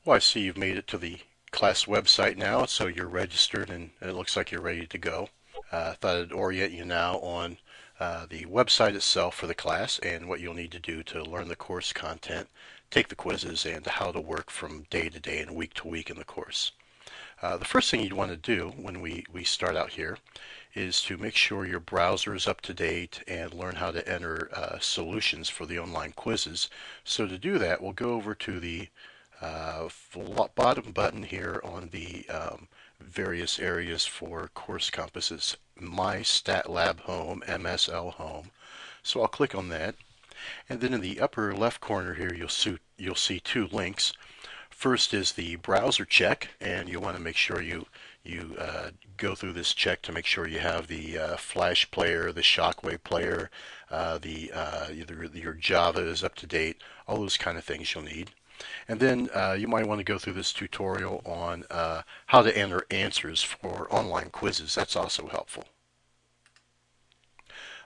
Well, I see you've made it to the class website now, so you're registered and it looks like you're ready to go. I thought I'd orient you now on the website itself for the class and what you'll need to do to learn the course content, take the quizzes, and how to work from day to day and week to week in the course. The first thing you'd want to do when we start out here is to make sure your browser is up to date and learn how to enter solutions for the online quizzes. So to do that, we'll go over to the bottom button here on the various areas for course compasses. My Stat Lab Home, MSL Home. So I'll click on that. And then in the upper left corner here, you'll see two links. First is the browser check, and you want to make sure you go through this check to make sure you have the Flash player, the Shockwave player, your Java is up to date, all those kind of things you'll need. And then you might want to go through this tutorial on how to enter answers for online quizzes. That's also helpful.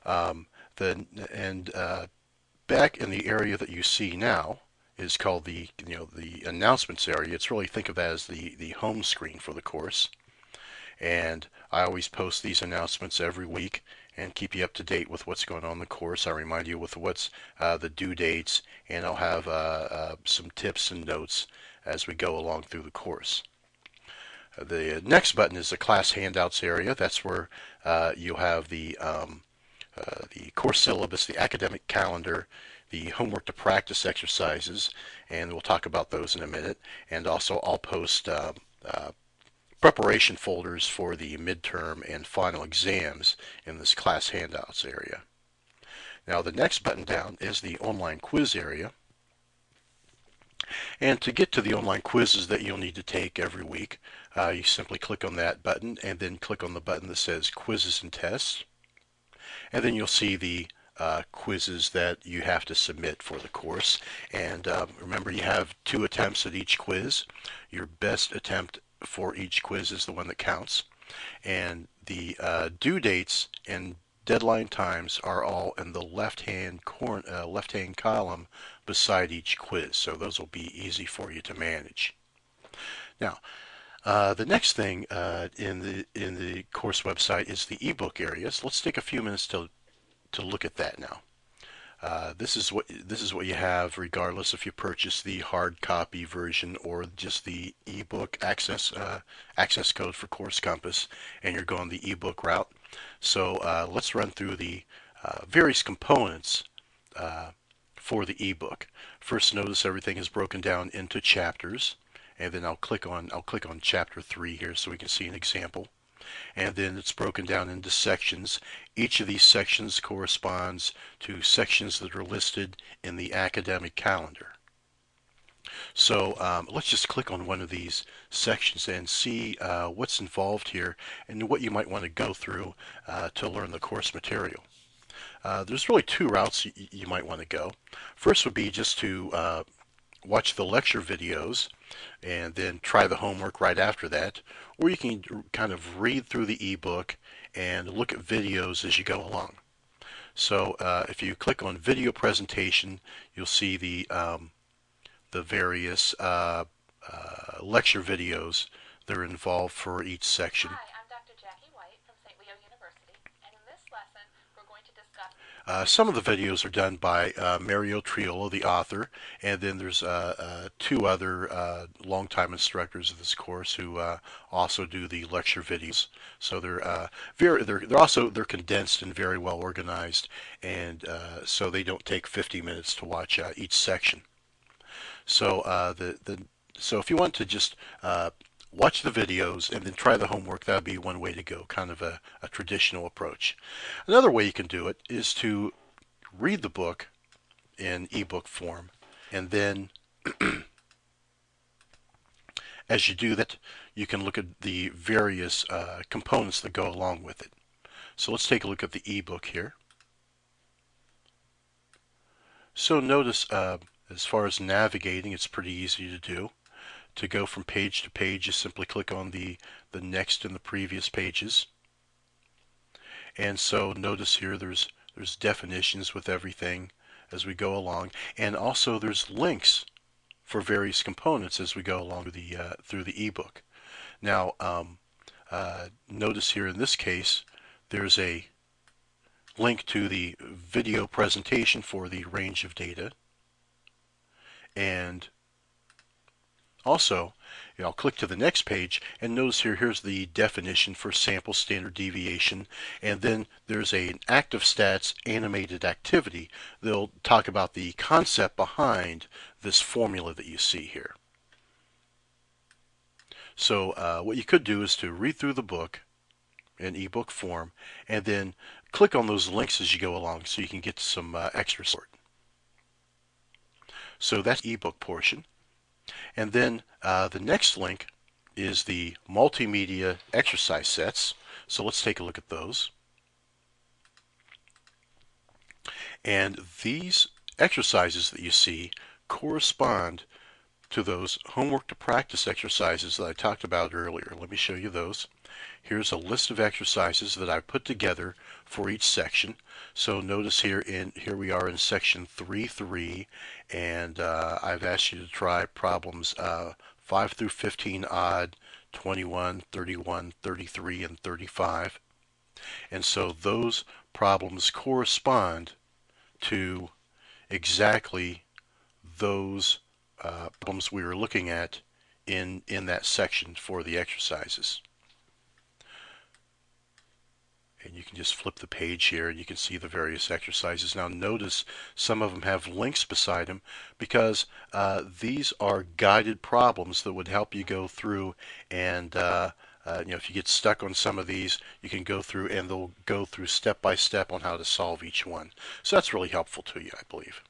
Back in the area that you see now is called the announcements area. It's really, think of that as the home screen for the course. And I always post these announcements every week and keep you up to date with what's going on in the course. I remind you with what's the due dates, and I'll have some tips and notes as we go along through the course. The next button is the class handouts area. That's where you'll have the course syllabus, the academic calendar, the homework to practice exercises, and we'll talk about those in a minute. And also I'll post preparation folders for the midterm and final exams in this class handouts area. Now the next button down is the online quiz area. And to get to the online quizzes that you'll need to take every week, you simply click on that button and then click on the button that says quizzes and tests. And then you'll see the quizzes that you have to submit for the course. And remember, you have 2 attempts at each quiz. Your best attempt for each quiz is the one that counts. And the due dates and deadline times are all in the left-hand column beside each quiz. So those will be easy for you to manage. Now, the next thing in the course website is the ebook area. So let's take a few minutes to look at that now. This is what you have regardless if you purchase the hard copy version or just the ebook access code for Course Compass, and you're going the ebook route. So let's run through the various components for the ebook. First, notice everything is broken down into chapters. And then I'll click on chapter 3 here so we can see an example. And then it's broken down into sections. Each of these sections corresponds to sections that are listed in the academic calendar. So let's just click on one of these sections and see what's involved here and what you might want to go through to learn the course material. There's really 2 routes you might want to go. First would be just to watch the lecture videos and then try the homework right after that, or you can kind of read through the ebook and look at videos as you go along. So if you click on video presentation, you'll see the various lecture videos that are involved for each section. Hi, I'm Dr. Jackie White from St. Leo University, and in this lesson we're going to discuss some of the videos are done by Mario Triolo, the author, and then there's 2 other longtime instructors of this course who also do the lecture videos. So they're condensed and very well organized, and so they don't take 50 minutes to watch each section. So so if you want to just watch the videos and then try the homework, that would be one way to go, kind of a traditional approach. Another way you can do it is to read the book in ebook form, and then as you do that, you can look at the various components that go along with it. So let's take a look at the ebook here. So notice as far as navigating, it's pretty easy to do. To go from page to page, you simply click on the next and the previous pages. And so notice here there's definitions with everything as we go along, and also there's links for various components as we go along through the ebook. Now, notice here in this case, there's a link to the video presentation for the range of data, and also, I'll click to the next page and notice here's the definition for sample standard deviation, and then there's an active stats animated activity. They'll talk about the concept behind this formula that you see here. So what you could do is to read through the book in ebook form and then click on those links as you go along so you can get some extra support. So that's the ebook portion. And then the next link is the multimedia exercise sets. So let's take a look at those. And these exercises that you see correspond to those homework to practice exercises that I talked about earlier. Let me show you those. Here's a list of exercises that I put together for each section. So notice here we are in section 3.3, and I've asked you to try problems 5 through 15 odd, 21, 31, 33, and 35. And so those problems correspond to exactly those problems we were looking at in that section for the exercises. And you can just flip the page here and you can see the various exercises. Now notice some of them have links beside them because these are guided problems that would help you go through and if you get stuck on some of these, you can go through and they'll go through step by step on how to solve each one. So that's really helpful to you, I believe.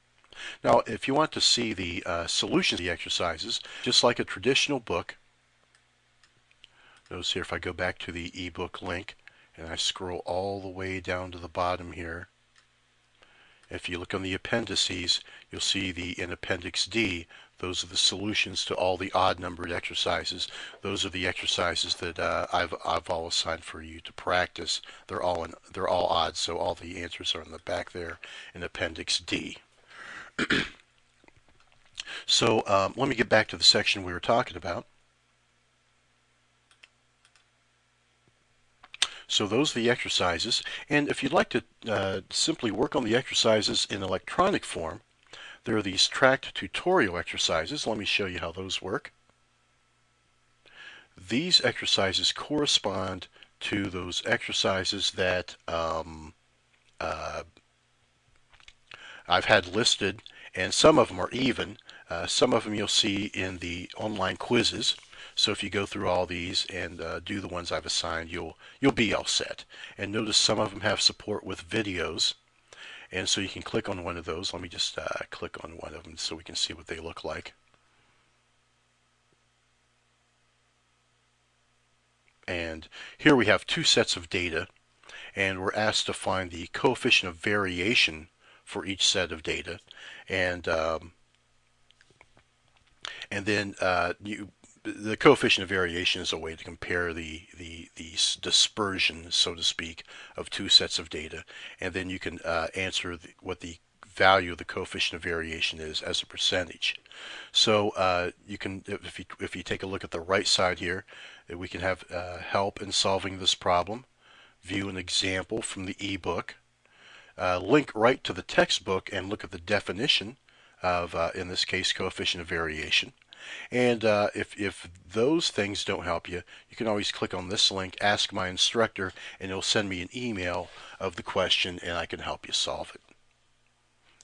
Now, if you want to see the solutions to the exercises, just like a traditional book, notice here if I go back to the ebook link and I scroll all the way down to the bottom here, if you look on the appendices, you'll see in Appendix D, those are the solutions to all the odd numbered exercises. Those are the exercises that I've all assigned for you to practice. They're all odd, so all the answers are in the back there in Appendix D. So let me get back to the section we were talking about. So those are the exercises, and if you'd like to simply work on the exercises in electronic form, there are these tracked tutorial exercises. Let me show you how those work. These exercises correspond to those exercises that I've had listed, and some of them are even. Some of them you'll see in the online quizzes. So if you go through all these and do the ones I've assigned, you'll be all set. And notice some of them have support with videos, and so you can click on one of those. Let me just click on one of them so we can see what they look like. And here we have two sets of data, and we're asked to find the coefficient of variation for each set of data, and then the coefficient of variation is a way to compare the dispersion, so to speak, of two sets of data, and then you can answer what the value of the coefficient of variation is as a percentage. So you can, if you take a look at the right side here, we can have help in solving this problem, view an example from the ebook, link right to the textbook and look at the definition of, in this case, coefficient of variation. And if those things don't help you, you can always click on this link, Ask My Instructor, and it'll send me an email of the question and I can help you solve it.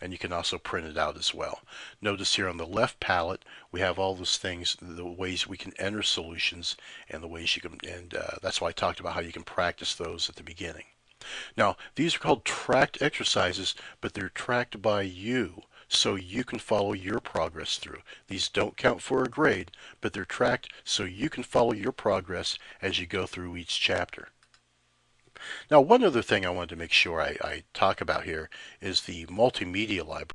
And you can also print it out as well. Notice here on the left palette, we have all those things, the ways we can enter solutions and the ways you can, and that's why I talked about how you can practice those at the beginning. Now, these are called tract exercises, but they're tracked by you, so you can follow your progress through. These don't count for a grade, but they're tracked so you can follow your progress as you go through each chapter. Now, one other thing I wanted to make sure I talk about here is the multimedia library.